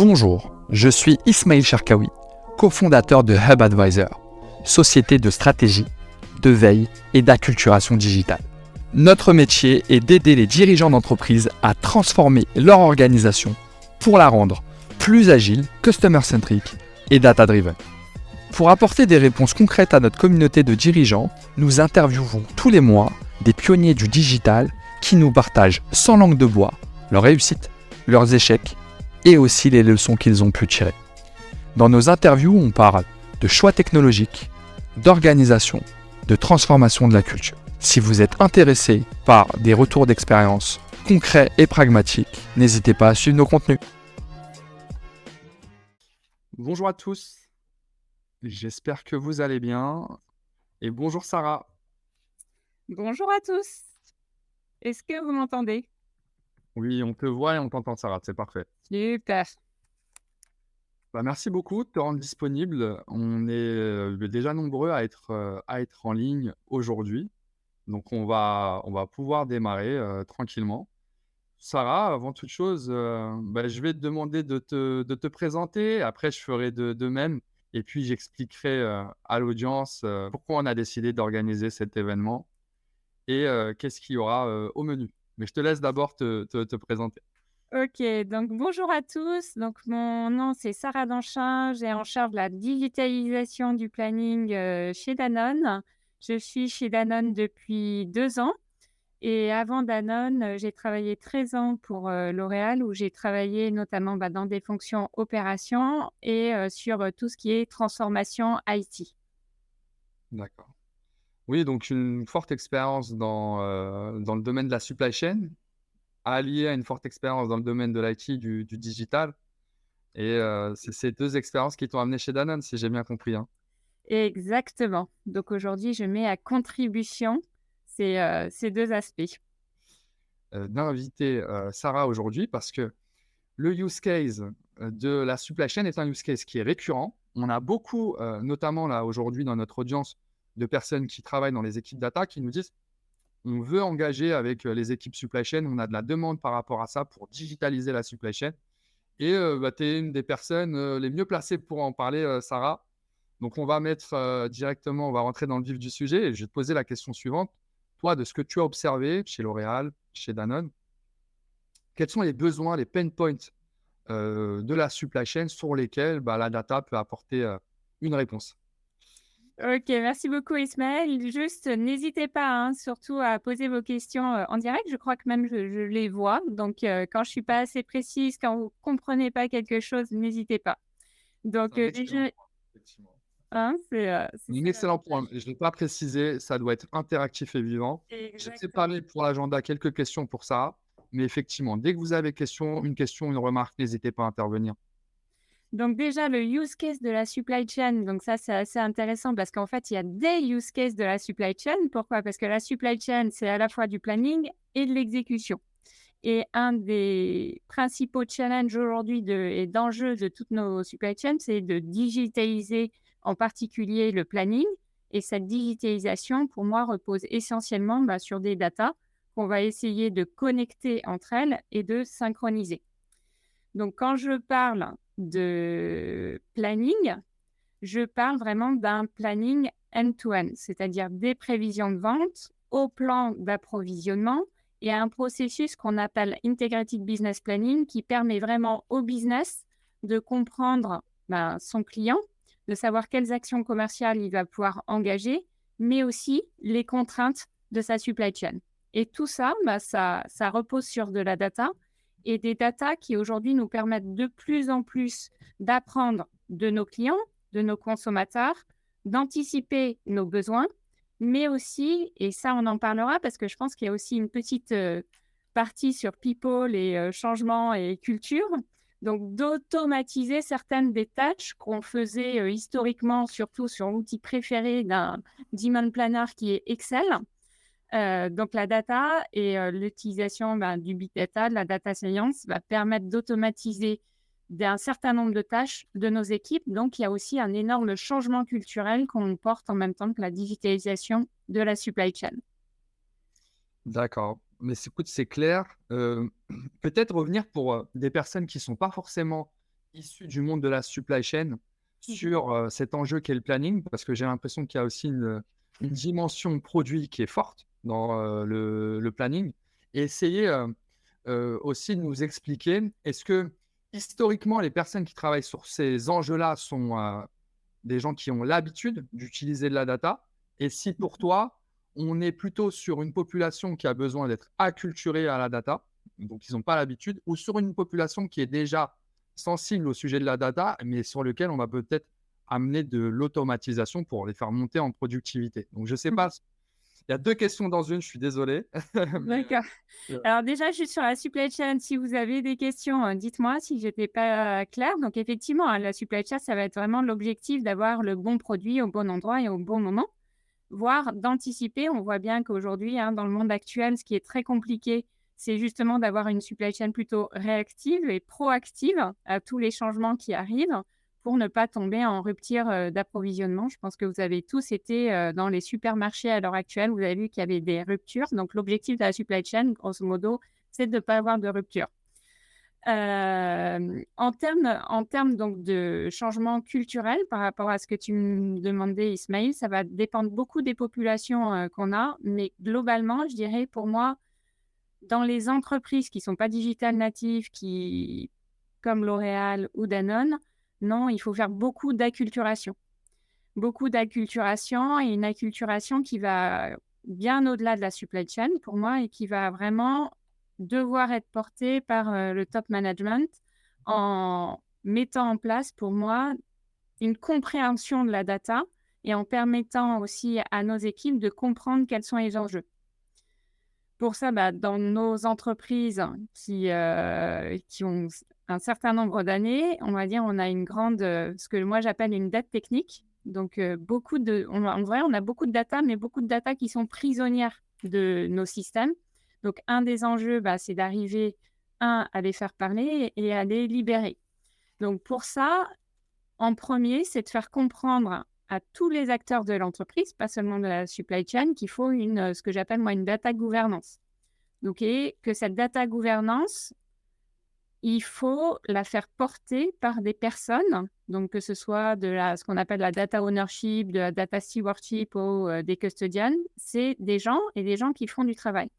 Bonjour, je suis Ismail Cherkaoui, cofondateur de Hub Advisor, société de stratégie, de veille et d'acculturation digitale. Notre métier est d'aider les dirigeants d'entreprise à transformer leur organisation pour la rendre plus agile, customer-centric et data-driven. Pour apporter des réponses concrètes à notre communauté de dirigeants, nous interviewons tous les mois des pionniers du digital qui nous partagent sans langue de bois leurs réussites, leurs échecs et aussi les leçons qu'ils ont pu tirer. Dans nos interviews, on parle de choix technologiques, d'organisation, de transformation de la culture. Si vous êtes intéressé par des retours d'expérience concrets et pragmatiques, n'hésitez pas à suivre nos contenus. Bonjour à tous, j'espère que vous allez bien. Et bonjour Sarah. Bonjour à tous. Est-ce que vous m'entendez? Oui, on te voit et on t'entend Sarah, c'est parfait. Super. Merci beaucoup de te rendre disponible. On est déjà nombreux à être en ligne aujourd'hui. Donc on va pouvoir démarrer tranquillement. Sarah, avant toute chose, je vais te demander de te présenter. Après, je ferai de même. Et puis, j'expliquerai à l'audience pourquoi on a décidé d'organiser cet événement et qu'est-ce qu'il y aura au menu. Mais je te laisse d'abord te présenter. Ok, donc bonjour à tous. Donc mon nom c'est Sarah Danchin. J'ai en charge la digitalisation du planning chez Danone. Je suis chez Danone depuis 2 ans. Et avant Danone, j'ai travaillé 13 ans pour L'Oréal où j'ai travaillé notamment dans des fonctions opérations et sur tout ce qui est transformation IT. D'accord. Oui, donc une forte expérience dans le domaine de la supply chain, alliée à une forte expérience dans le domaine de l'IT, du digital. Et c'est ces deux expériences qui t'ont amené chez Danone, si j'ai bien compris, hein. Exactement. Donc aujourd'hui, je mets à contribution ces deux aspects. D'inviter Sarah aujourd'hui parce que le use case de la supply chain est un use case qui est récurrent. On a beaucoup, notamment là aujourd'hui dans notre audience, de personnes qui travaillent dans les équipes data qui nous disent on veut engager avec les équipes supply chain, on a de la demande par rapport à ça pour digitaliser la supply chain. Et tu es une des personnes les mieux placées pour en parler, Sarah. Donc, on va mettre directement, on va rentrer dans le vif du sujet et je vais te poser la question suivante. Toi, de ce que tu as observé chez L'Oréal, chez Danone, quels sont les besoins, les pain points de la supply chain sur lesquels la data peut apporter une réponse? Ok, merci beaucoup Ismaël. Juste, n'hésitez pas surtout à poser vos questions en direct. Je crois que même je les vois. Donc, quand je suis pas assez précise, quand vous comprenez pas quelque chose, n'hésitez pas. Donc, C'est un excellent déjà, point, effectivement. c'est Un ça excellent point. l'avantage. Je ne l'ai pas précisé, ça doit être interactif et vivant. J'ai Exactement. séparé pour l'agenda quelques questions pour ça. Mais effectivement, dès que vous avez une question, une remarque, n'hésitez pas à intervenir. Donc déjà, le use case de la supply chain, donc ça, c'est assez intéressant parce qu'en fait, il y a des use cases de la supply chain. Pourquoi? Parce que la supply chain, c'est à la fois du planning et de l'exécution. Et un des principaux challenges aujourd'hui et d'enjeux de toutes nos supply chains, c'est de digitaliser en particulier le planning. Et cette digitalisation, pour moi, repose essentiellement sur des datas qu'on va essayer de connecter entre elles et de synchroniser. Donc, quand je parle de planning, je parle vraiment d'un planning end-to-end, c'est-à-dire des prévisions de vente au plan d'approvisionnement et à un processus qu'on appelle Integrated Business Planning qui permet vraiment au business de comprendre son client, de savoir quelles actions commerciales il va pouvoir engager, mais aussi les contraintes de sa supply chain. Et tout ça, ça repose sur de la data et des data qui aujourd'hui nous permettent de plus en plus d'apprendre de nos clients, de nos consommateurs, d'anticiper nos besoins, mais aussi, et ça on en parlera parce que je pense qu'il y a aussi une petite partie sur people et changement et culture, donc d'automatiser certaines des tâches qu'on faisait historiquement, surtout sur l'outil préféré d'un demand planner qui est Excel. Donc la data et l'utilisation du big data, de la data science va permettre d'automatiser d'un certain nombre de tâches de nos équipes. Donc il y a aussi un énorme changement culturel qu'on porte en même temps que la digitalisation de la supply chain. D'accord. Écoute, c'est clair. Peut-être revenir pour des personnes qui ne sont pas forcément issus du monde de la supply chain sur cet enjeu qu'est le planning, parce que j'ai l'impression qu'il y a aussi une dimension produit qui est forte dans le planning, et essayer aussi de nous expliquer, est-ce que historiquement, les personnes qui travaillent sur ces enjeux-là sont des gens qui ont l'habitude d'utiliser de la data, et si pour toi, on est plutôt sur une population qui a besoin d'être acculturée à la data, donc ils n'ont pas l'habitude, ou sur une population qui est déjà sensible au sujet de la data, mais sur lequel on va peut-être amener de l'automatisation pour les faire monter en productivité. Donc, je ne sais pas, il y a 2 questions dans une, je suis désolé. D'accord. Alors déjà, juste sur la supply chain, si vous avez des questions, dites-moi si j'étais pas claire. Donc effectivement, la supply chain, ça va être vraiment l'objectif d'avoir le bon produit au bon endroit et au bon moment, voire d'anticiper. On voit bien qu'aujourd'hui, dans le monde actuel, ce qui est très compliqué, c'est justement d'avoir une supply chain plutôt réactive et proactive à tous les changements qui arrivent pour ne pas tomber en rupture d'approvisionnement. Je pense que vous avez tous été dans les supermarchés à l'heure actuelle. Vous avez vu qu'il y avait des ruptures. Donc, l'objectif de la supply chain, grosso modo, c'est de ne pas avoir de rupture. En termes donc de changement culturel par rapport à ce que tu me demandais, Ismaël, ça va dépendre beaucoup des populations qu'on a. Mais globalement, je dirais pour moi, dans les entreprises qui ne sont pas digital natives, comme L'Oréal ou Danone, non, il faut faire beaucoup d'acculturation. Beaucoup d'acculturation et une acculturation qui va bien au-delà de la supply chain pour moi et qui va vraiment devoir être portée par le top management en mettant en place pour moi une compréhension de la data et en permettant aussi à nos équipes de comprendre quels sont les enjeux. Pour ça, dans nos entreprises qui ont un certain nombre d'années, on va dire, on a une grande, ce que moi j'appelle une dette technique. Donc, en vrai, on a beaucoup de data, mais beaucoup de data qui sont prisonnières de nos systèmes. Donc, un des enjeux, c'est d'arriver, à les faire parler et à les libérer. Donc, pour ça, en premier, c'est de faire comprendre à tous les acteurs de l'entreprise, pas seulement de la supply chain, qu'il faut ce que j'appelle moi une data gouvernance. Donc, et que cette data gouvernance, il faut la faire porter par des personnes, donc que ce soit ce qu'on appelle la data ownership, de la data stewardship ou des custodians, c'est des gens qui font du travail.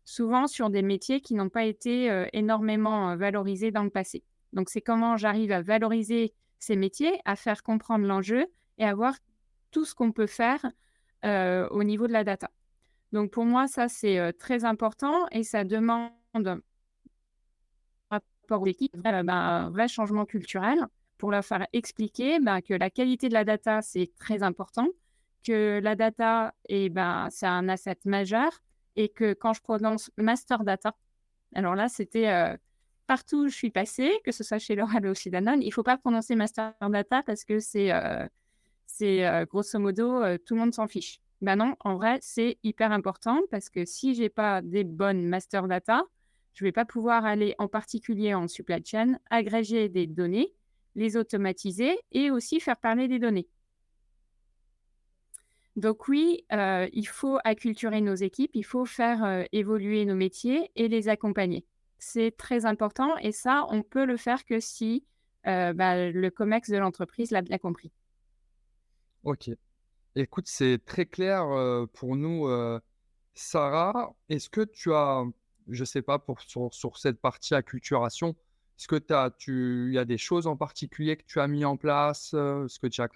Souvent sur des métiers qui n'ont pas été énormément valorisés dans le passé. Donc, c'est comment j'arrive à valoriser ces métiers, à faire comprendre l'enjeu et à voir tout ce qu'on peut faire au niveau de la data. Donc, pour moi, ça, c'est très important et ça demande, par rapport aux équipes, un vrai changement culturel pour leur faire expliquer que la qualité de la data, c'est très important, que la data, c'est un asset majeur et que quand je prononce master data, alors là, c'était partout où je suis passée, que ce soit chez L'Oréal ou chez Danone, il ne faut pas prononcer master data parce que c'est grosso modo, tout le monde s'en fiche. Non, en vrai, c'est hyper important parce que si je n'ai pas des bonnes master data, je ne vais pas pouvoir aller en particulier en supply chain, agréger des données, les automatiser et aussi faire parler des données. Donc oui, il faut acculturer nos équipes, il faut faire évoluer nos métiers et les accompagner. C'est très important et ça, on peut le faire que si le COMEX de l'entreprise l'a bien compris. Ok. Écoute, c'est très clair pour nous, Sarah. Est-ce que tu as, je sais pas, sur cette partie acculturation, est-ce que il y a des choses en particulier que tu as mis en place? Est-ce que tu as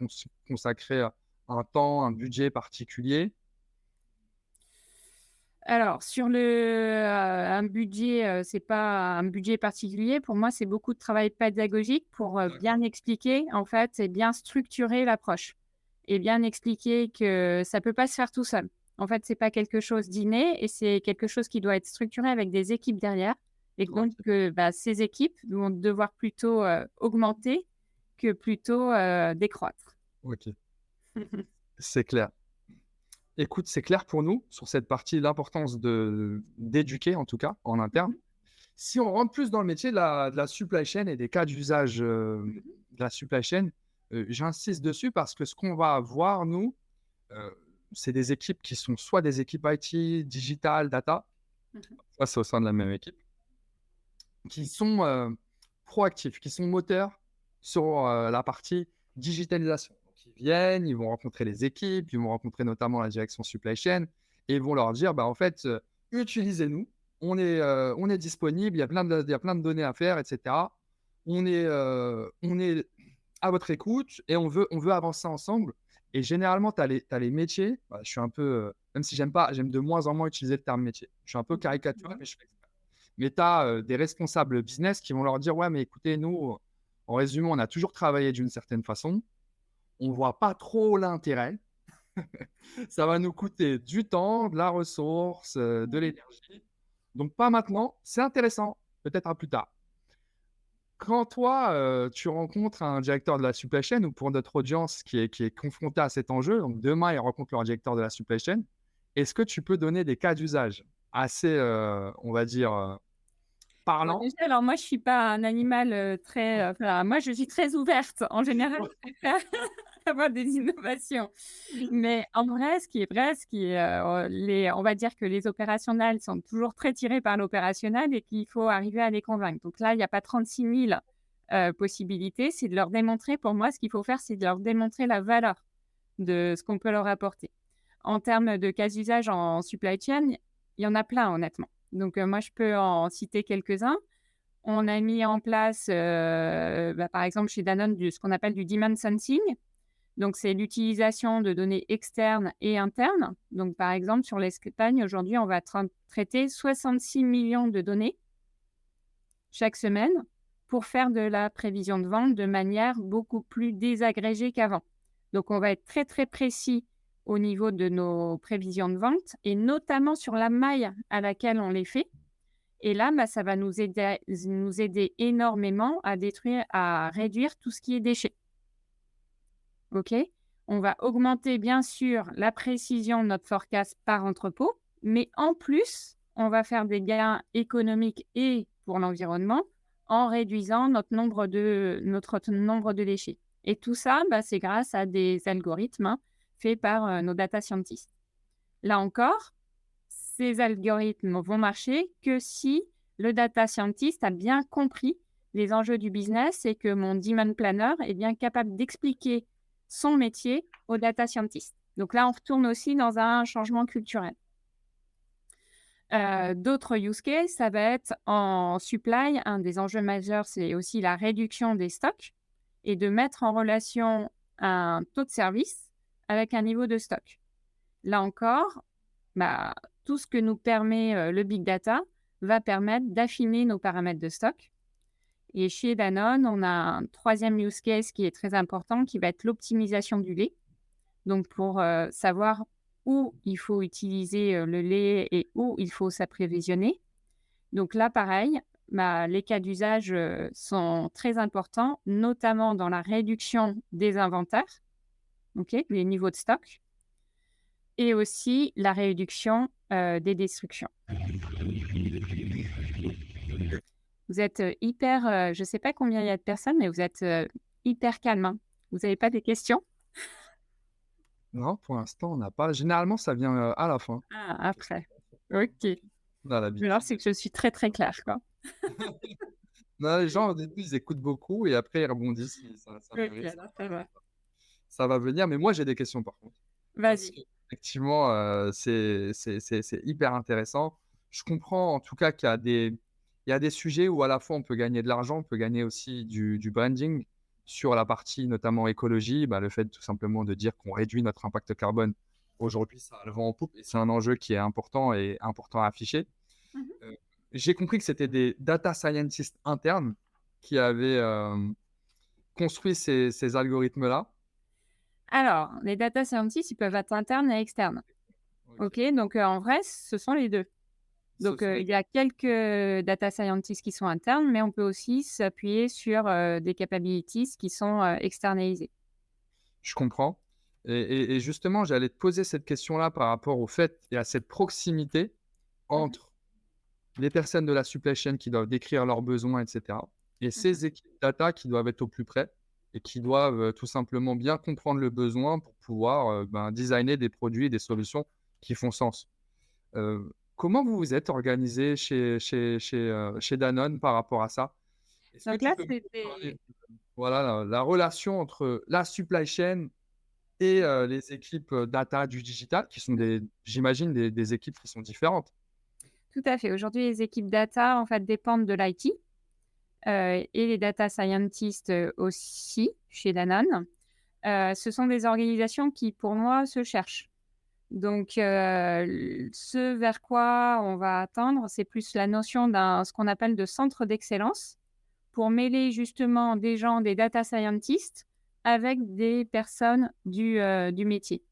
consacré un temps, un budget particulier? Alors, sur un budget, c'est pas un budget particulier. Pour moi, c'est beaucoup de travail pédagogique pour bien expliquer, en fait, et bien structurer l'approche. Et bien expliquer que ça peut pas se faire tout seul. En fait, c'est pas quelque chose d'inné et c'est quelque chose qui doit être structuré avec des équipes derrière. Et donc, ces équipes vont devoir plutôt augmenter que plutôt décroître. Ok, c'est clair. Écoute, c'est clair pour nous sur cette partie, l'importance d'éduquer, en tout cas, en interne. Si on rentre plus dans le métier de la supply chain et des cas d'usage de la supply chain, j'insiste dessus parce que ce qu'on va voir, nous, c'est des équipes qui sont soit des équipes IT, digital, data, ça c'est au sein de la même équipe, qui sont proactifs, qui sont moteurs sur la partie digitalisation. Donc, ils viennent, ils vont rencontrer les équipes, ils vont rencontrer notamment la direction supply chain et ils vont leur dire, bah, en fait, utilisez-nous, on est disponible, il y a plein de données à faire, etc. On est à votre écoute et on veut avancer ensemble. Et généralement, tu as les métiers. Bah, je suis un peu, même si j'aime de moins en moins utiliser le terme métier. Je suis un peu caricatural, mais je fais exprès. Mais tu as des responsables business qui vont leur dire, ouais, mais écoutez, nous, en résumé, on a toujours travaillé d'une certaine façon. On ne voit pas trop l'intérêt. Ça va nous coûter du temps, de la ressource, de l'énergie. Donc, pas maintenant. C'est intéressant. Peut-être à plus tard. Quand toi, tu rencontres un directeur de la supply chain ou pour notre audience qui est confrontée à cet enjeu, donc demain, ils rencontrent leur directeur de la supply chain, est-ce que tu peux donner des cas d'usage assez, on va dire, Bon, parlants? déjà, alors moi, je suis pas un animal, très, enfin, moi, je suis très ouverte. En général, je préfère avoir des innovations. Mais en vrai, ce qui est vrai, ce qui est, on va dire que les opérationnels sont toujours très tirés par l'opérationnel et qu'il faut arriver à les convaincre. Donc là, il y a pas 36 000 possibilités. C'est de leur démontrer, pour moi, ce qu'il faut faire, c'est de leur démontrer la valeur de ce qu'on peut leur apporter. En termes de cas d'usage en supply chain, il y en a plein, honnêtement. Donc, moi, je peux en citer quelques-uns. On a mis en place, par exemple, chez Danone, ce qu'on appelle du demand sensing. Donc, c'est l'utilisation de données externes et internes. Donc, par exemple, sur l'Espagne, aujourd'hui, on va traiter 66 millions de données chaque semaine pour faire de la prévision de vente de manière beaucoup plus désagrégée qu'avant. Donc, on va être très, très précis au niveau de nos prévisions de vente et notamment sur la maille à laquelle on les fait. Et là, ça va nous aider énormément à réduire tout ce qui est déchets. OK? On va augmenter, bien sûr, la précision de notre forecast par entrepôt, mais en plus, on va faire des gains économiques et pour l'environnement en réduisant notre nombre de déchets. Et tout ça, c'est grâce à des algorithmes, faits par nos data scientists. Là encore, ces algorithmes vont marcher que si le data scientist a bien compris les enjeux du business et que mon demand planner est bien capable d'expliquer son métier au data scientist. Donc là, on retourne aussi dans un changement culturel. D'autres use cases, ça va être en supply. Un des enjeux majeurs, c'est aussi la réduction des stocks et de mettre en relation un taux de service avec un niveau de stock. Là encore, tout ce que nous permet le big data va permettre d'affiner nos paramètres de stock. Et chez Danone, on a un troisième use case qui est très important, qui va être l'optimisation du lait. Donc, pour savoir où il faut utiliser le lait et où il faut s'apprévisionner. Donc là, pareil, les cas d'usage sont très importants, notamment dans la réduction des inventaires, les niveaux de stock, et aussi la réduction des destructions. Vous êtes hyper, je ne sais pas combien il y a de personnes, mais vous êtes hyper calme, hein. Vous n'avez pas des questions? Non, pour l'instant, on n'a pas. Généralement, ça vient à la fin. Ah, après. OK. On a Mais alors, l'habitude. c'est que je suis très, très claire, quoi. Non, les gens, au début, ils écoutent beaucoup et après, ils rebondissent. OK, alors ça va. Ça va venir. Mais moi, j'ai des questions par contre. Parce Vas-y. qu'effectivement, c'est hyper intéressant. Je comprends en tout cas il y a des sujets où à la fois on peut gagner de l'argent, on peut gagner aussi du branding sur la partie notamment écologie. Le fait tout simplement de dire qu'on réduit notre impact carbone. Aujourd'hui, ça a le vent en poupe et c'est un enjeu qui est important et important à afficher. Mmh. J'ai compris que c'était des data scientists internes qui avaient construit ces algorithmes-là. Alors, les data scientists, ils peuvent être internes et externes. Ok. OK, donc en vrai, ce sont les 2. Ce Donc sont il y a quelques data scientists qui sont internes, mais on peut aussi s'appuyer sur des capabilities qui sont externalisées. Je comprends. Et justement, j'allais te poser cette question-là par rapport au fait et à cette proximité Mmh. entre les personnes de la supply chain qui doivent décrire leurs besoins, etc., et Mmh. ces équipes data qui doivent être au plus près et qui doivent tout simplement bien comprendre le besoin pour pouvoir designer des produits et des solutions qui font sens. Comment vous vous êtes organisé chez Danone par rapport à ça? Est-ce que Donc tu là, peux me c'était parler? Voilà, la relation entre la supply chain et les équipes data du digital, qui sont j'imagine, des équipes qui sont différentes. Tout à fait. Aujourd'hui, les équipes data, en fait, dépendent de l'IT, et les data scientists, aussi, chez Danone. Ce sont des organisations qui, pour moi, se cherchent. Donc, ce vers quoi on va attendre, c'est plus la notion ce qu'on appelle de centre d'excellence, pour mêler justement des gens, des data scientists, avec des personnes du métier.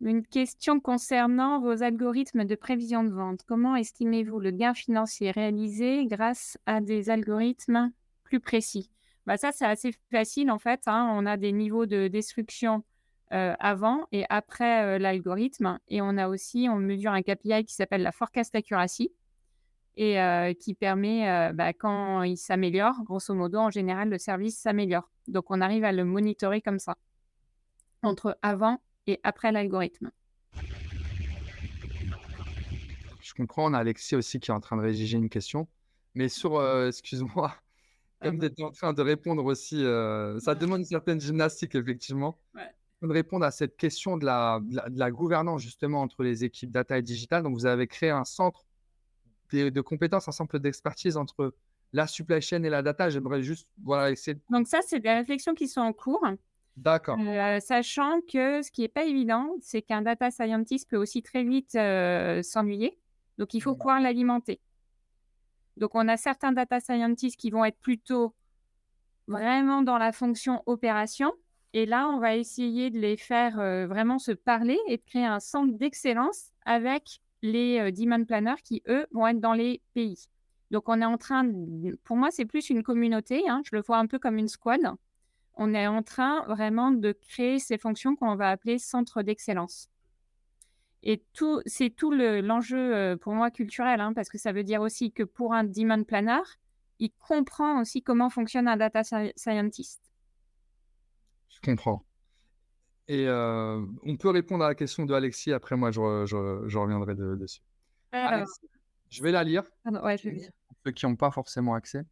Une question concernant vos algorithmes de prévision de vente. Comment estimez-vous le gain financier réalisé grâce à des algorithmes plus précis? Bah ça, c'est assez facile en fait, hein. On a des niveaux de destruction avant et après l'algorithme. Et on mesure un KPI qui s'appelle la forecast accuracy et qui permet, quand il s'améliore, grosso modo, en général, le service s'améliore. Donc, on arrive à le monitorer comme ça, entre avant et après l'algorithme. Je comprends, on a Alexis aussi qui est en train de rédiger une question. Mais excuse-moi, comme tu étais en train de répondre aussi, ça demande une certaine gymnastique, effectivement. Ouais. De répondre à cette question de la gouvernance, justement, entre les équipes data et digital. Donc, vous avez créé un centre de compétences, un centre d'expertise entre la supply chain et la data. J'aimerais juste essayer de... Donc ça, c'est des réflexions qui sont en cours, D'accord. sachant que ce qui est pas évident, c'est qu'un data scientist peut aussi très vite, s'ennuyer. Donc il faut pouvoir l'alimenter. Donc on a certains data scientists qui vont être plutôt vraiment dans la fonction opération et là, on va essayer de les faire, vraiment se parler et de créer un centre d'excellence avec les, demand planners qui, eux, vont être dans les pays. Donc on est en train pour moi, c'est plus une communauté, hein, je le vois un peu comme une squad. On est en train vraiment de créer ces fonctions qu'on va appeler centres d'excellence. Et c'est tout l'enjeu, pour moi culturel, hein, parce que ça veut dire aussi que pour un demand planner, il comprend aussi comment fonctionne un data scientist. Je comprends. Et on peut répondre à la question de Alexis. Après, moi, je reviendrai dessus. Alors, Alexis, je vais la lire pardon, ouais, je vais dire. pour ceux qui n'ont pas forcément accès.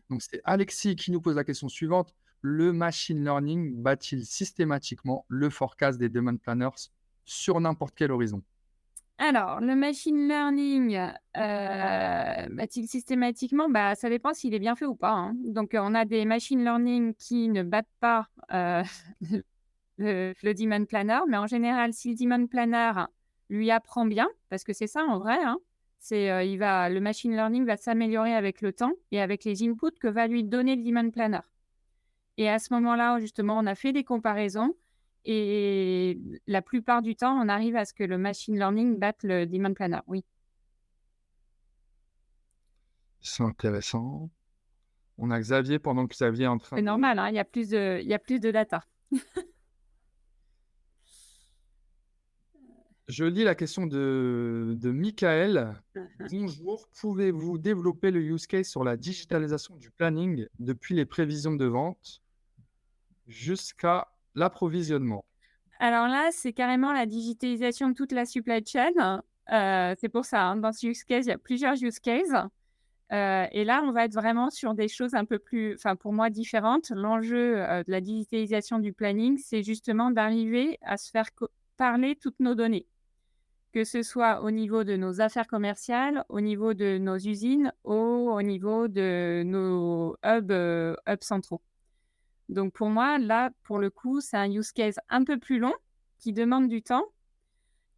Donc, c'est Alexis qui nous pose la question suivante. Le machine learning bat-il systématiquement le forecast des demand planners sur n'importe quel horizon? Alors, le machine learning, bah-t-il systématiquement? Bah, ça dépend s'il est bien fait ou pas, hein. Donc, on a des machine learning qui ne battent pas, le demand planner, mais en général, si le demand planner lui apprend bien, parce que c'est ça en vrai, hein, le machine learning va s'améliorer avec le temps et avec les inputs que va lui donner le demand planner. Et à ce moment-là, justement, on a fait des comparaisons et la plupart du temps, on arrive à ce que le machine learning batte le demand planner, oui. C'est intéressant. On a Xavier pendant que Xavier est en train C'est de... normal, hein, il y a plus de data. Je lis la question de Michael. Bonjour, pouvez-vous développer le use case sur la digitalisation du planning depuis les prévisions de vente jusqu'à l'approvisionnement? Alors là, c'est carrément la digitalisation de toute la supply chain. C'est pour ça, hein, dans ce use case, il y a plusieurs use cases. Et là, on va être vraiment sur des choses un peu plus, enfin, pour moi, différentes. L'enjeu, de la digitalisation du planning, c'est justement d'arriver à se faire parler toutes nos données. Que ce soit au niveau de nos affaires commerciales, au niveau de nos usines, au niveau de nos hubs centraux. Donc pour moi, là, pour le coup, c'est un use case un peu plus long, qui demande du temps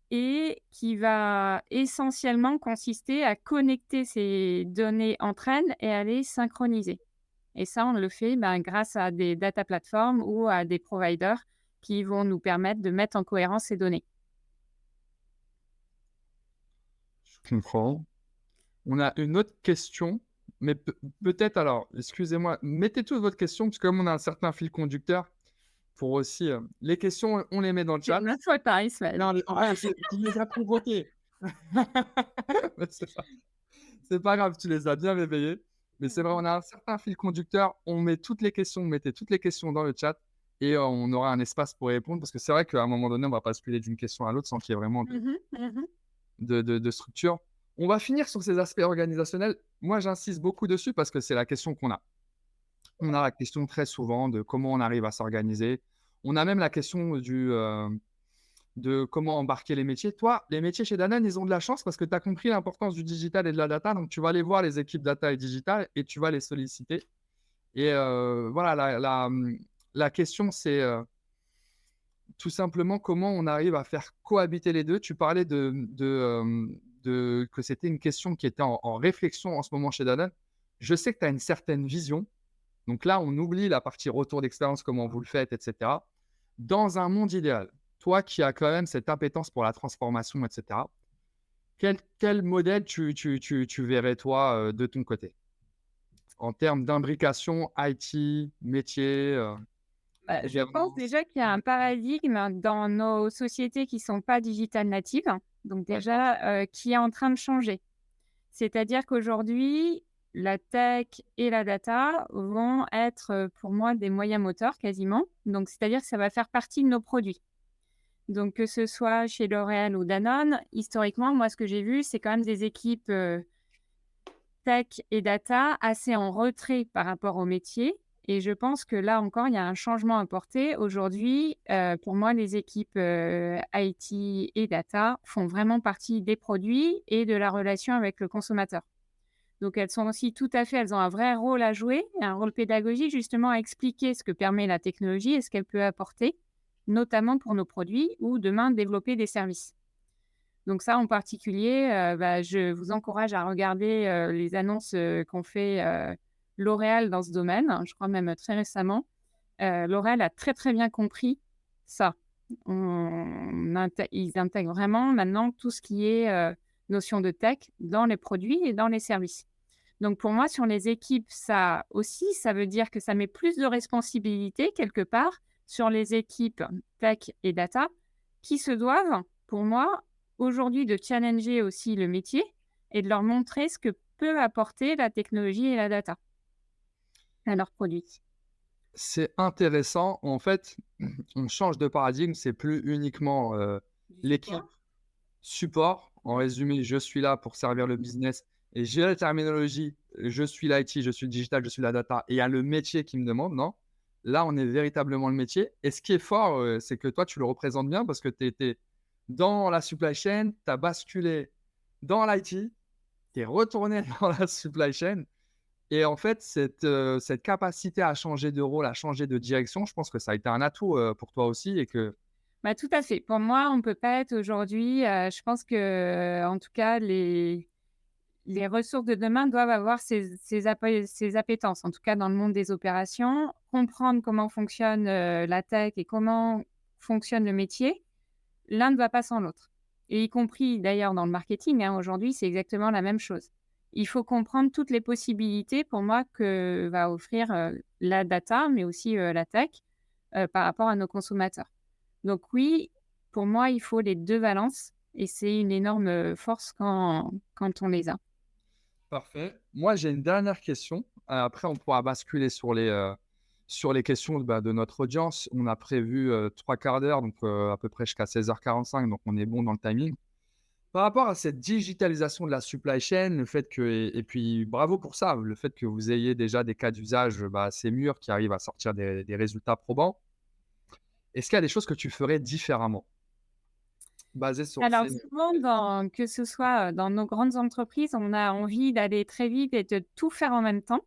et qui va essentiellement consister à connecter ces données entre elles et à les synchroniser. Et ça, on le fait grâce à des data platforms ou à des providers qui vont nous permettre de mettre en cohérence ces données. Je comprends. On a une autre question, mais peut-être alors, excusez-moi, mettez tous votre question, parce que comme on a un certain fil conducteur, pour aussi... les questions, on les met dans le chat. Ma faute, hein, Ismaël. Non, tu les as provoquées. C'est pas grave, tu les as bien réveillées. Mais c'est vrai, on a un certain fil conducteur. On met toutes les questions, vous mettez toutes les questions dans le chat et on aura un espace pour y répondre parce que c'est vrai qu'à un moment donné, on va pas basculer d'une question à l'autre sans qu'il y ait vraiment de structure. On va finir sur ces aspects organisationnels. Moi, j'insiste beaucoup dessus parce que c'est la question qu'on a. On a la question très souvent de comment on arrive à s'organiser. On a même la question de comment embarquer les métiers. Toi, les métiers chez Danone, ils ont de la chance parce que tu as compris l'importance du digital et de la data. Donc, tu vas aller voir les équipes data et digital et tu vas les solliciter. Et voilà, la question, c'est tout simplement comment on arrive à faire cohabiter les deux. Tu parlais que c'était une question qui était en réflexion en ce moment chez Danone. Je sais que tu as une certaine vision. Donc là, on oublie la partie retour d'expérience, comment vous le faites, etc. Dans un monde idéal, toi qui as quand même cette appétence pour la transformation, etc., quel modèle tu verrais, toi, de ton côté, en termes d'imbrication IT, métier, Je pense gouvernance? déjà qu'il y a un paradigme dans nos sociétés qui sont pas digital natives, donc D'accord. déjà, qui est en train de changer. C'est-à-dire qu'aujourd'hui, la tech et la data vont être, pour moi, des moyens moteurs quasiment. Donc c'est-à-dire que ça va faire partie de nos produits. Donc que ce soit chez L'Oréal ou Danone, historiquement, moi, ce que j'ai vu, c'est quand même des équipes, tech et data assez en retrait par rapport au métier et je pense que là encore, il y a un changement à apporter. Aujourd'hui, pour moi, les équipes, IT et data font vraiment partie des produits et de la relation avec le consommateur. Donc elles sont aussi tout à fait elles ont un vrai rôle à jouer, un rôle pédagogique justement à expliquer ce que permet la technologie et ce qu'elle peut apporter, notamment pour nos produits ou demain développer des services. Donc ça, en particulier, je vous encourage à regarder, les annonces, qu'ont fait, L'Oréal dans ce domaine. Je crois même, très récemment. L'Oréal a très, très bien compris ça. Ils intègrent vraiment maintenant tout ce qui est, notion de tech dans les produits et dans les services. Donc pour moi, sur les équipes, ça aussi, ça veut dire que ça met plus de responsabilité quelque part sur les équipes tech et data qui se doivent, pour moi, aujourd'hui de challenger aussi le métier et de leur montrer ce que peut apporter la technologie et la data à leurs produits. C'est intéressant. En fait, on change de paradigme. C'est plus uniquement Du l'équipe support. support. En Ouais. résumé, je suis là pour servir le business et j'ai la terminologie. Je suis l'IT, je suis le digital, je suis la data. Et il y a le métier qui me demande, non? Là, on est véritablement le métier. Et ce qui est fort, c'est que toi, tu le représentes bien parce que tu étais dans la supply chain, tu as basculé dans l'IT, tu es retourné dans la supply chain. Et en fait, cette capacité à changer de rôle, à changer de direction, je pense que ça a été un atout, pour toi aussi et que Bah, tout à fait. Pour moi, on peut pas être aujourd'hui, je pense que, en tout cas, les ressources de demain doivent avoir ces appétences, en tout cas dans le monde des opérations, comprendre comment fonctionne, la tech et comment fonctionne le métier. L'un ne va pas sans l'autre et y compris d'ailleurs dans le marketing, hein, aujourd'hui, c'est exactement la même chose. Il faut comprendre toutes les possibilités pour moi que va offrir, la data, mais aussi, la tech, par rapport à nos consommateurs. Donc oui, pour moi, il faut les 2 valences et c'est une énorme, force quand on les a. parfait. Moi, j'ai une dernière question. Après, on pourra basculer sur les questions, bah, de notre audience. On a prévu, 3/4 d'heure, donc à peu près jusqu'à 16h45, donc on est bon dans le timing. Par rapport à cette digitalisation de la supply chain, le fait que et puis bravo pour ça, le fait que vous ayez déjà des cas d'usage, bah, assez mûrs qui arrivent à sortir des résultats probants. Est-ce qu'il y a des choses que tu ferais différemment, basées sur Alors ces souvent que ce soit, dans nos grandes entreprises, on a envie d'aller très vite et de tout faire en même temps.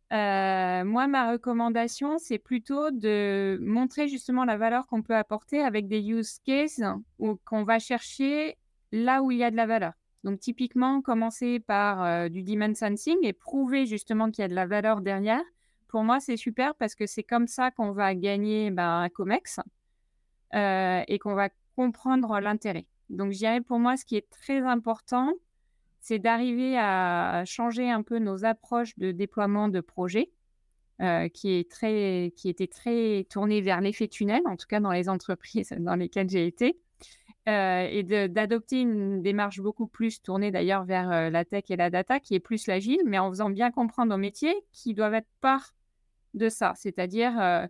Moi, ma recommandation, c'est plutôt de montrer justement la valeur qu'on peut apporter avec des use cases ou qu'on va chercher là où il y a de la valeur. Donc typiquement, commencer par, du demand sensing et prouver justement qu'il y a de la valeur derrière. Pour moi, c'est super parce que c'est comme ça qu'on va gagner, un COMEX, et qu'on va comprendre l'intérêt. Donc je dirais pour moi, ce qui est très important, c'est d'arriver à changer un peu nos approches de déploiement de projets, qui était très tourné vers l'effet tunnel, en tout cas dans les entreprises dans lesquelles j'ai été, et d'adopter une démarche beaucoup plus tournée d'ailleurs vers, la tech et la data, qui est plus l'agile, mais en faisant bien comprendre aux métiers qui doivent être part de ça. C'est-à-dire,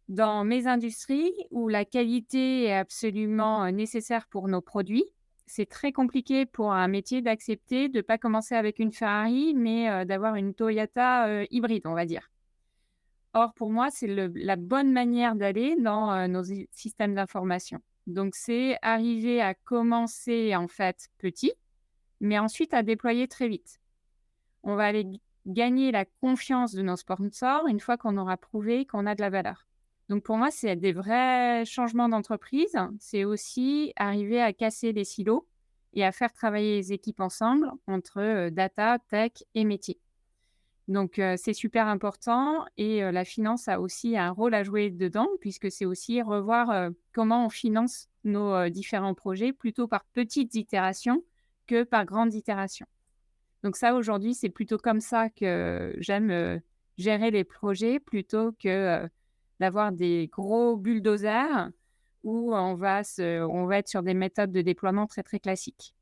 dans mes industries où la qualité est absolument, nécessaire pour nos produits, c'est très compliqué pour un métier d'accepter de ne pas commencer avec une Ferrari, mais d'avoir une Toyota hybride, on va dire. Or, pour moi, c'est la bonne manière d'aller dans nos systèmes d'information. Donc, c'est arriver à commencer en fait petit, mais ensuite à déployer très vite. On va aller gagner la confiance de nos sponsors une fois qu'on aura prouvé qu'on a de la valeur. Donc, pour moi, c'est des vrais changements d'entreprise. C'est aussi arriver à casser les silos et à faire travailler les équipes ensemble entre data, tech et métier. Donc, c'est super important et la finance a aussi un rôle à jouer dedans puisque c'est aussi revoir comment on finance nos différents projets plutôt par petites itérations que par grandes itérations. Donc ça, aujourd'hui, c'est plutôt comme ça que j'aime gérer les projets plutôt que d'avoir des gros bulldozers où on va être sur des méthodes de déploiement très, très classiques.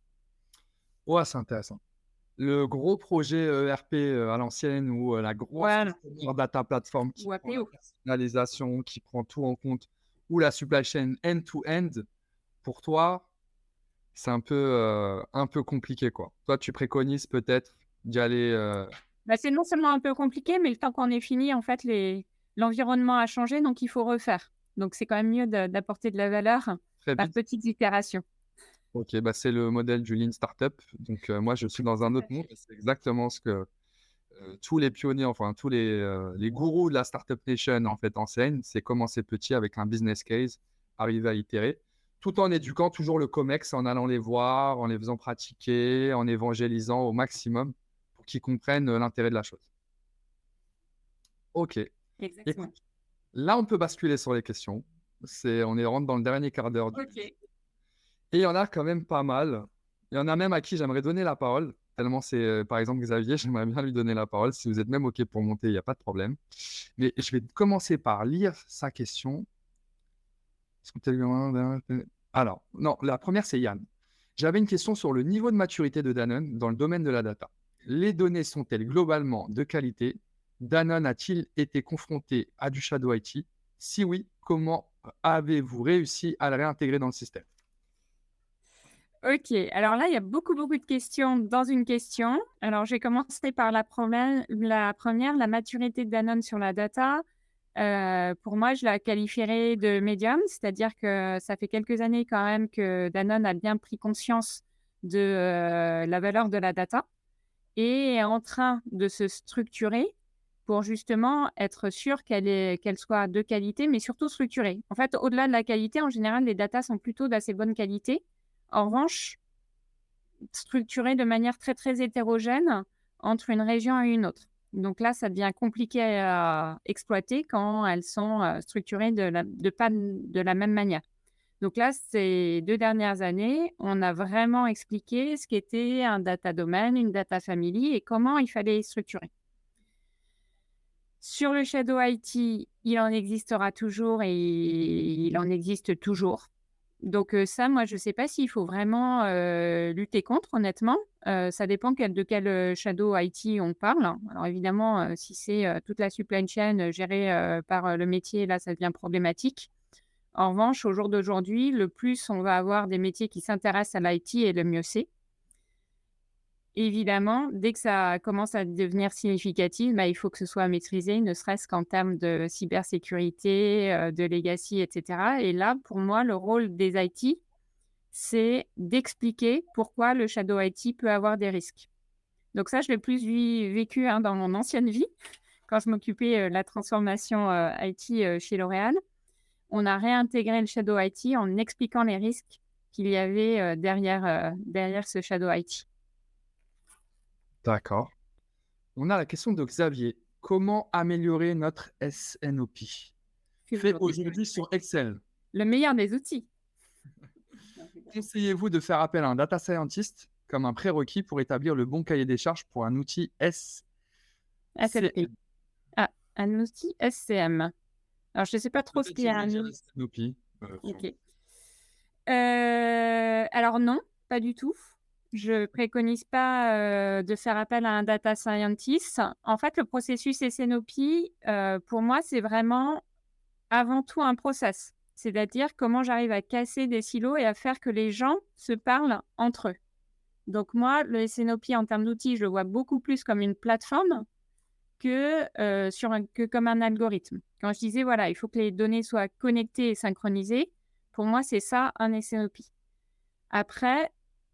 Ouais, c'est intéressant. Le gros projet ERP à l'ancienne ou la grosse Voilà, customer data platform qui ou prend la APO. personnalisation, qui prend tout en compte, ou la supply chain end-to-end, pour toi, c'est un peu compliqué, quoi. Toi, tu préconises peut-être d'y aller Bah, c'est non seulement un peu compliqué, mais le temps qu'on ait fini, en fait, l'environnement a changé, donc il faut refaire. Donc c'est quand même mieux d'apporter de la valeur très par vite. petites itérations. Ok, bah c'est le modèle du Lean Startup. Donc, moi, je suis dans un autre monde. C'est exactement ce que tous les pionniers, enfin, tous les gourous de la Startup Nation, en fait, enseignent. C'est commencer petit avec un business case, arriver à itérer, tout en éduquant toujours le COMEX, en allant les voir, en les faisant pratiquer, en évangélisant au maximum pour qu'ils comprennent l'intérêt de la chose. Ok. Exactement. Écoute, là, on peut basculer sur les questions. On rentre dans le dernier quart d'heure. Ok. Et il y en a quand même pas mal. Il y en a même à qui j'aimerais donner la parole. Tellement c'est, par exemple, Xavier, j'aimerais bien lui donner la parole. Si vous êtes même OK pour monter, il n'y a pas de problème. Mais je vais commencer par lire sa question. Alors, non, la première, c'est Yann. J'avais une question sur le niveau de maturité de Danone dans le domaine de la data. Les données sont-elles globalement de qualité? Danone a-t-il été confronté à du shadow IT? Si oui, comment avez-vous réussi à le réintégrer dans le système? Ok, alors là, il y a beaucoup, beaucoup de questions dans une question. Alors, je vais commencer par la première, la maturité de Danone sur la data. Pour moi, je la qualifierais de médium, c'est-à-dire que ça fait quelques années quand même que Danone a bien pris conscience de la valeur de la data et est en train de se structurer pour justement être sûr qu'elle soit de qualité, mais surtout structurée. En fait, au-delà de la qualité, en général, les datas sont plutôt d'assez bonne qualité. En revanche, structurées de manière très, très hétérogène entre une région et une autre. Donc là, ça devient compliqué à exploiter quand elles sont structurées pas de la même manière. Donc là, ces 2 dernières années, on a vraiment expliqué ce qu'était un data domain, une data family et comment il fallait structurer. Sur le shadow IT, il en existera toujours et il en existe toujours. Donc ça, moi, je ne sais pas s'il faut vraiment lutter contre, honnêtement. Ça dépend de quel shadow IT on parle. Alors évidemment, si c'est toute la supply chain gérée par le métier, là, ça devient problématique. En revanche, au jour d'aujourd'hui, le plus on va avoir des métiers qui s'intéressent à l'IT et le mieux c'est. Évidemment, dès que ça commence à devenir significatif, il faut que ce soit maîtrisé, ne serait-ce qu'en termes de cybersécurité, de legacy, etc. Et là, pour moi, le rôle des IT, c'est d'expliquer pourquoi le shadow IT peut avoir des risques. Donc ça, je l'ai plus vécu dans mon ancienne vie, quand je m'occupais de la transformation IT chez L'Oréal. On a réintégré le shadow IT en expliquant les risques qu'il y avait derrière ce shadow IT. D'accord. On a la question de Xavier. Comment améliorer notre SNOP? Fait aujourd'hui sur Excel. Le meilleur des outils. Conseillez-vous de faire appel à un data scientist comme un prérequis pour établir le bon cahier des charges pour un outil SNP. Un outil SCM. Alors, je ne sais pas trop ce qu'il y a. SNOP. Ok. Alors non, pas du tout. Je préconise pas de faire appel à un data scientist. En fait, le processus SNOP, pour moi, c'est vraiment avant tout un process. C'est-à-dire comment j'arrive à casser des silos et à faire que les gens se parlent entre eux. Donc moi, le SNOP en termes d'outils, je le vois beaucoup plus comme une plateforme que comme un algorithme. Quand je disais, voilà, il faut que les données soient connectées et synchronisées, pour moi, c'est ça un SNOP. Après,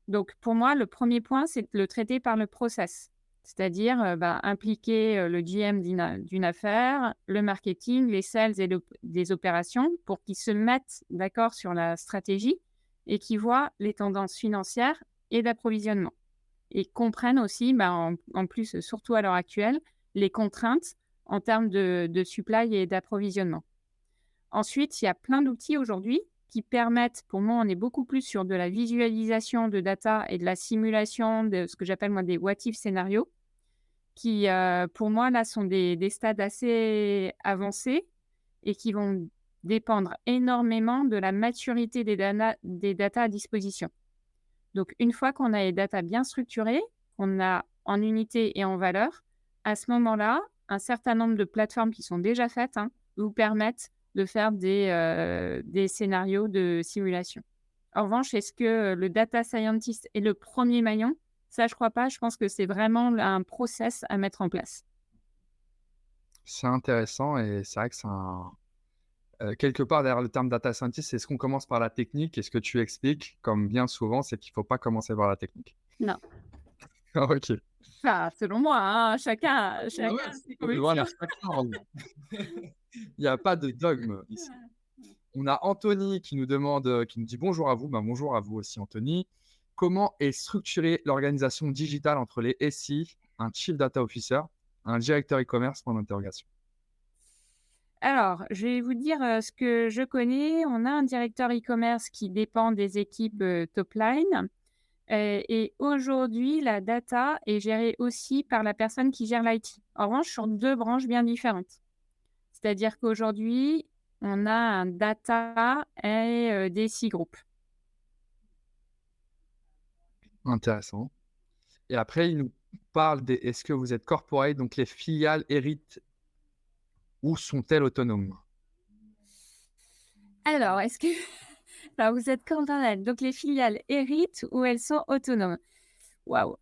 donc pour moi, le premier point, c'est de le traiter par le process. C'est-à-dire impliquer le GM d'une affaire, le marketing, les sales et des opérations pour qu'ils se mettent d'accord sur la stratégie et qu'ils voient les tendances financières et d'approvisionnement. Et comprennent aussi, en plus, surtout à l'heure actuelle, les contraintes en termes de supply et d'approvisionnement. Ensuite, il y a plein d'outils aujourd'hui qui permettent, pour moi, on est beaucoup plus sur de la visualisation de data et de la simulation de ce que j'appelle moi des what if scénarios, qui, pour moi, là, sont des stades assez avancés et qui vont dépendre énormément de la maturité des data à disposition. Donc, une fois qu'on a les data bien structurées, on a en unité et en valeur, à ce moment-là, un certain nombre de plateformes qui sont déjà faites vous permettent de faire des scénarios de simulation. En revanche, est-ce que le data scientist est le premier maillon? Ça, je crois pas. Je pense que c'est vraiment un process à mettre en place. C'est intéressant et c'est vrai que quelque part derrière le terme data scientist, est-ce qu'on commence par la technique? Et ce que tu expliques, comme bien souvent, c'est qu'il ne faut pas commencer par la technique. Non. Ok. Enfin, selon moi, chacun Ouais, ses convictions. voilà, il n'y a pas de dogme ici. On a Anthony qui nous demande, qui nous dit bonjour à vous. Bonjour à vous aussi, Anthony. Comment est structurée l'organisation digitale entre les SI, un Chief Data Officer, un directeur e-commerce? Point d'interrogation. Alors, je vais vous dire ce que je connais. On a un directeur e-commerce qui dépend des équipes top line. Et aujourd'hui, la data est gérée aussi par la personne qui gère l'IT. En revanche, sur deux branches bien différentes. C'est-à-dire qu'aujourd'hui, on a un data et des six groupes. Intéressant. Et après, il nous parle des est-ce que vous êtes corporate, donc les filiales héritent ou sont-elles autonomes? Alors, est-ce que alors vous êtes corporate, donc les filiales héritent ou elles sont autonomes? Waouh!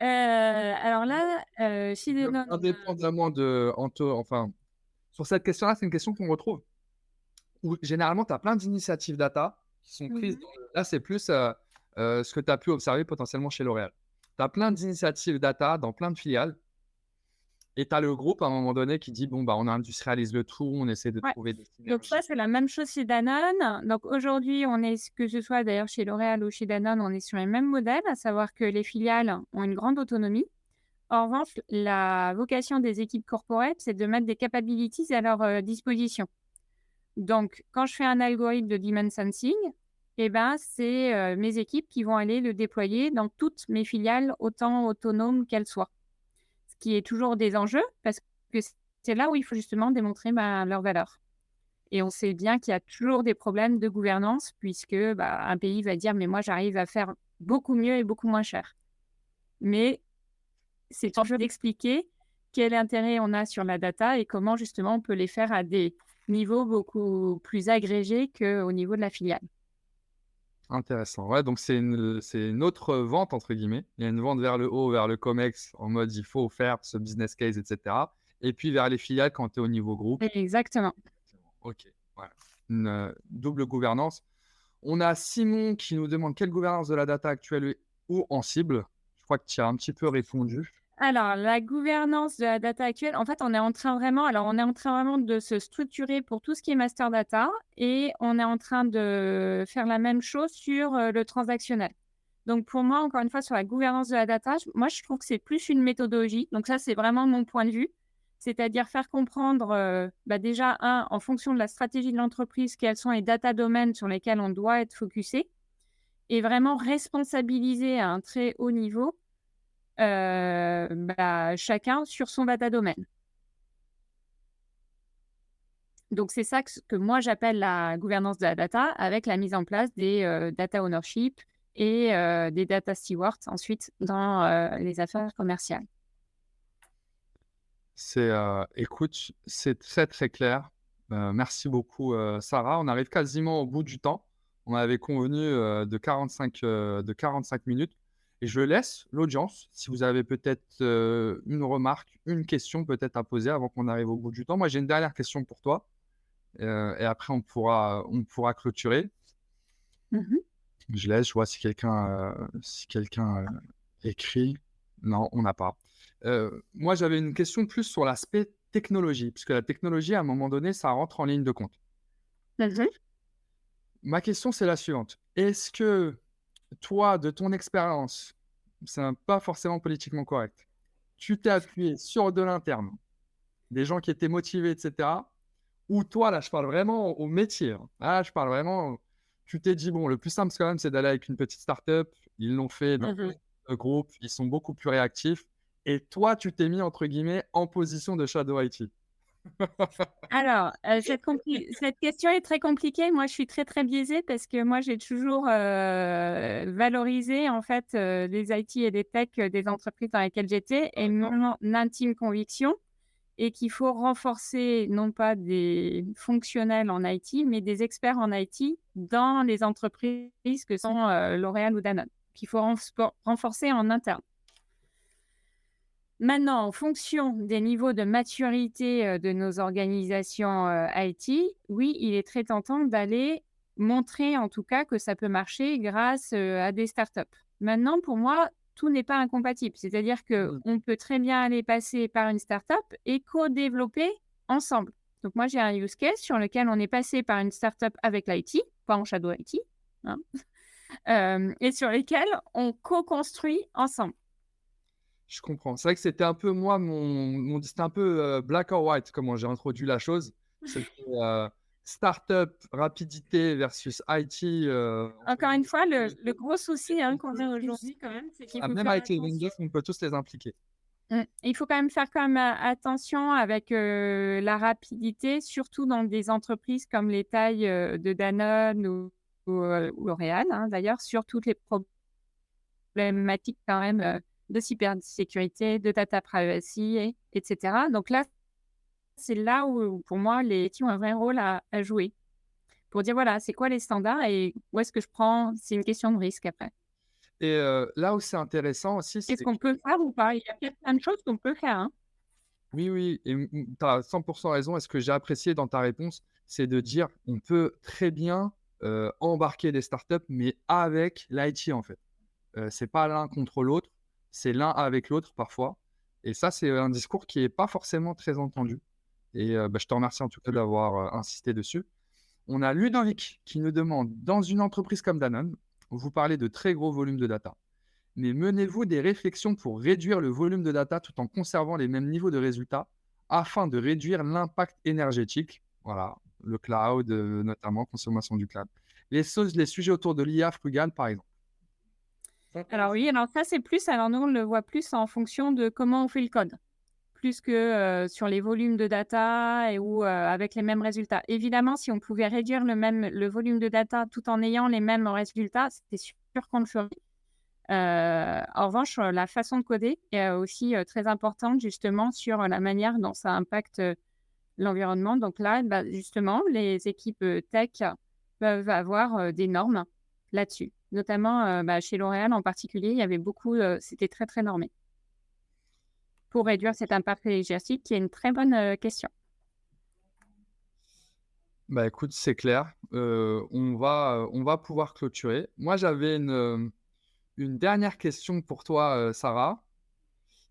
Alors là, Shidenon, Indépendamment de Anto, enfin, sur cette question-là, c'est une question qu'on retrouve où généralement, tu as plein d'initiatives data qui sont prises. Là, c'est plus ce que tu as pu observer potentiellement chez L'Oréal. Tu as plein d'initiatives data dans plein de filiales. Et tu as le groupe à un moment donné qui dit bon, on industrialise le tout, on essaie de Ouais. trouver des Donc ça, synergies. c'est la même chose chez Danone. Donc aujourd'hui, on est, que ce soit d'ailleurs chez L'Oréal ou chez Danone, on est sur les mêmes modèles, à savoir que les filiales ont une grande autonomie. En revanche, la vocation des équipes corporate, c'est de mettre des capabilities à leur disposition. Donc, quand je fais un algorithme de demand sensing, c'est mes équipes qui vont aller le déployer dans toutes mes filiales, autant autonomes qu'elles soient. Ce qui est toujours des enjeux, parce que c'est là où il faut justement démontrer leur valeur. Et on sait bien qu'il y a toujours des problèmes de gouvernance, puisque un pays va dire « mais moi, j'arrive à faire beaucoup mieux et beaucoup moins cher ». Mais c'est enjeu d'expliquer quel intérêt on a sur la data et comment justement on peut les faire à des niveaux beaucoup plus agrégés qu'au niveau de la filiale. Intéressant. Ouais, donc c'est une autre vente, entre guillemets. Il y a une vente vers le haut, vers le COMEX, en mode il faut faire ce business case, etc. Et puis vers les filiales quand tu es au niveau groupe. Exactement. Ok, voilà. Une double gouvernance. On a Simon qui nous demande quelle gouvernance de la data actuelle ou en cible. Je crois que tu as un petit peu répondu. Alors, la gouvernance de la data actuelle, en fait, on est en train vraiment de se structurer pour tout ce qui est master data et on est en train de faire la même chose sur le transactionnel. Donc, pour moi, encore une fois, sur la gouvernance de la data, moi, je trouve que c'est plus une méthodologie. Donc, ça, c'est vraiment mon point de vue. C'est-à-dire faire comprendre, déjà, en fonction de la stratégie de l'entreprise, quels sont les data domaines sur lesquels on doit être focusé et vraiment responsabiliser à un très haut niveau chacun sur son data domaine. Donc, c'est ça que moi, j'appelle la gouvernance de la data avec la mise en place des data ownership et des data stewards ensuite dans les affaires commerciales. Écoute, c'est très très clair. Merci beaucoup, Sarah. On arrive quasiment au bout du temps. On avait convenu de 45 minutes. Et je laisse l'audience, si vous avez peut-être une remarque, une question peut-être à poser avant qu'on arrive au bout du temps. Moi, j'ai une dernière question pour toi. Et après, on pourra clôturer. Mhm. Je laisse, je vois si quelqu'un écrit. Non, on n'a pas. Moi, j'avais une question plus sur l'aspect technologie, puisque la technologie, à un moment donné, ça rentre en ligne de compte. Mhm. Ma question, c'est la suivante. Est-ce que toi, de ton expérience, c'est pas forcément politiquement correct, tu t'es appuyé sur de l'interne, des gens qui étaient motivés, etc., ou toi, là, je parle vraiment au métier, hein. Là, je parle vraiment, tu t'es dit, bon, le plus simple, quand même, c'est d'aller avec une petite start-up. Ils l'ont fait dans Mhm. le groupe, ils sont beaucoup plus réactifs. Et toi, tu t'es mis, entre guillemets, en position de Shadow IT. Alors, cette question est très compliquée. Moi, je suis très, très biaisée parce que moi, j'ai toujours valorisé en fait les IT et les tech des entreprises dans lesquelles j'étais et mon intime conviction est qu'il faut renforcer non pas des fonctionnels en IT, mais des experts en IT dans les entreprises que sont L'Oréal ou Danone, qu'il faut renforcer en interne. Maintenant, en fonction des niveaux de maturité, de nos organisations, IT, oui, il est très tentant d'aller montrer, en tout cas, que ça peut marcher grâce, à des startups. Maintenant, pour moi, tout n'est pas incompatible. C'est-à-dire Mmh. qu'on peut très bien aller passer par une startup et co-développer ensemble. Donc moi, j'ai un use case sur lequel on est passé par une startup avec l'IT, pas en shadow IT, hein, et sur lesquels on co-construit ensemble. Je comprends. C'est vrai que c'était un peu moi, c'était un peu black or white, comment j'ai introduit la chose. C'était start-up, rapidité versus IT. Entre Encore une guillemets. fois, le gros souci, hein, qu'on a aujourd'hui quand même, c'est qu'il faut Même faire IT et attention. Windows, on peut tous les impliquer. Il faut quand même faire quand même, attention avec, la rapidité, surtout dans des entreprises comme les tailles, de Danone ou L'Oréal, hein, d'ailleurs, sur toutes les problématiques quand même, de cybersécurité, de data privacy et Donc là, c'est là où pour moi les IT ont un vrai rôle à jouer. Pour dire voilà, c'est quoi les standards et où est-ce que je prends c'est une question de risque après. Et là où c'est intéressant aussi, Qu'est-ce c'est qu'on peut faire ou pas? Il y a peut-être plein de choses qu'on peut faire, hein. oui, oui, et tu as 100 raison. Et ce que j'ai apprécié dans ta réponse, c'est de dire on peut très bien embarquer des startups, mais avec l'IT en fait. C'est pas l'un contre l'autre, c'est l'un avec l'autre parfois. Et ça, c'est un discours qui est pas forcément très entendu. Et je te remercie en tout cas d'avoir insisté dessus. On a Ludovic qui nous demande, dans une entreprise comme Danone, vous parlez de très gros volumes de data, mais menez-vous des réflexions pour réduire le volume de data tout en conservant les mêmes niveaux de résultats afin de réduire l'impact énergétique, voilà, le cloud, notamment consommation du cloud. Les sujets autour de l'IA frugale, par exemple. Alors oui, alors ça, c'est plus alors nous, on le voit plus en fonction de comment on fait le code, plus que, sur les volumes de data ou, avec les mêmes résultats. Évidemment, si on pouvait réduire le volume de data tout en ayant les mêmes résultats, c'est sûr qu'on le ferait. En revanche, la façon de coder est aussi, très importante justement sur la manière dont ça impacte, l'environnement. Donc là, bah, justement, les équipes, tech peuvent avoir, des normes là-dessus. Notamment, bah, chez L'Oréal en particulier, il y avait beaucoup, c'était très, très normé pour réduire cet impact énergétique qui est une très bonne, question. Bah écoute, c'est clair. On va pouvoir clôturer. Moi, j'avais une dernière question pour toi, Sarah.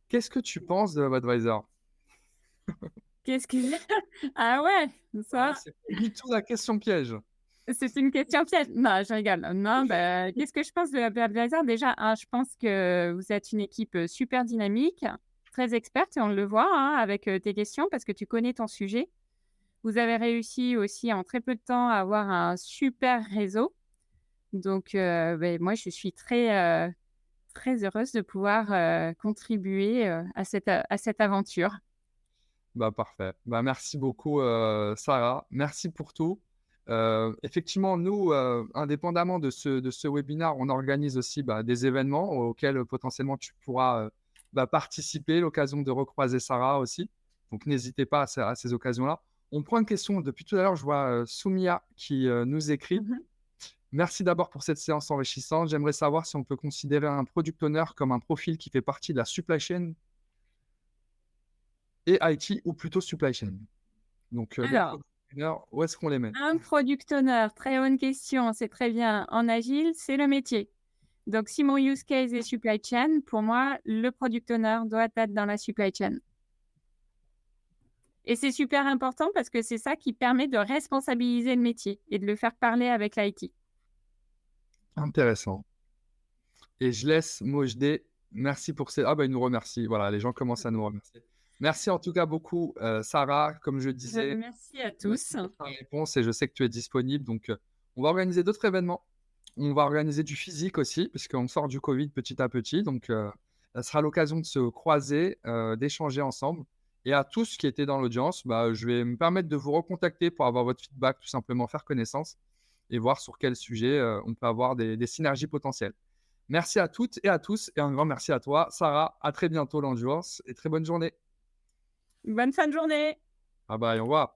Qu'est-ce que tu penses de HubAdvisor? Qu'est-ce que ah ouais, Ah, ça, c'est pas du tout la question piège. c'est une question piège. Non, je rigole. Non, bah, qu'est-ce que je pense de HubAdvisor? Déjà, je pense que vous êtes une équipe, super dynamique, très experte et on le voit, hein, avec, tes questions parce que tu connais ton sujet. Vous avez réussi aussi en très peu de temps à avoir un super réseau. Donc, beh, moi, je suis très, très heureuse de pouvoir, contribuer, à cette aventure. Bah parfait. Bah merci beaucoup, Sarah. Merci pour tout. Effectivement, nous, indépendamment de ce webinaire, on organise aussi des événements auxquels potentiellement tu pourras participer, l'occasion de recroiser Sarah aussi. Donc n'hésitez pas à ces occasions-là. On prend une question depuis tout à l'heure. Je vois Soumia qui nous écrit. Mhm. Merci d'abord pour cette séance enrichissante. J'aimerais savoir si on peut considérer un product owner comme un profil qui fait partie de la supply chain et IT ou plutôt supply chain. Donc, les Alors, product owners, où est-ce qu'on les met? un product owner, très bonne question, c'est très bien. En agile, c'est le métier. Donc, si mon use case est supply chain, pour moi, le product owner doit être dans la supply chain. Et c'est super important parce que c'est ça qui permet de responsabiliser le métier et de le faire parler avec l'IT. Intéressant. Et je laisse Mojdeh. Merci pour ces. Ah, bah, il nous remercie. Voilà, les gens commencent à nous remercier. Merci en tout cas beaucoup, Sarah. Comme je disais, Merci à merci tous. pour ta réponse et je sais que tu es disponible. Donc, on va organiser d'autres événements. On va organiser du physique aussi, puisqu'on sort du Covid petit à petit. Donc, ça sera l'occasion de se croiser, d'échanger ensemble. Et à tous qui étaient dans l'audience, bah, je vais me permettre de vous recontacter pour avoir votre feedback, tout simplement faire connaissance et voir sur quel sujet on peut avoir des synergies potentielles. Merci à toutes et à tous et un grand merci à toi, Sarah. À très bientôt, l'Endurance, et très bonne journée. Bonne fin de journée. Bye bye, au revoir.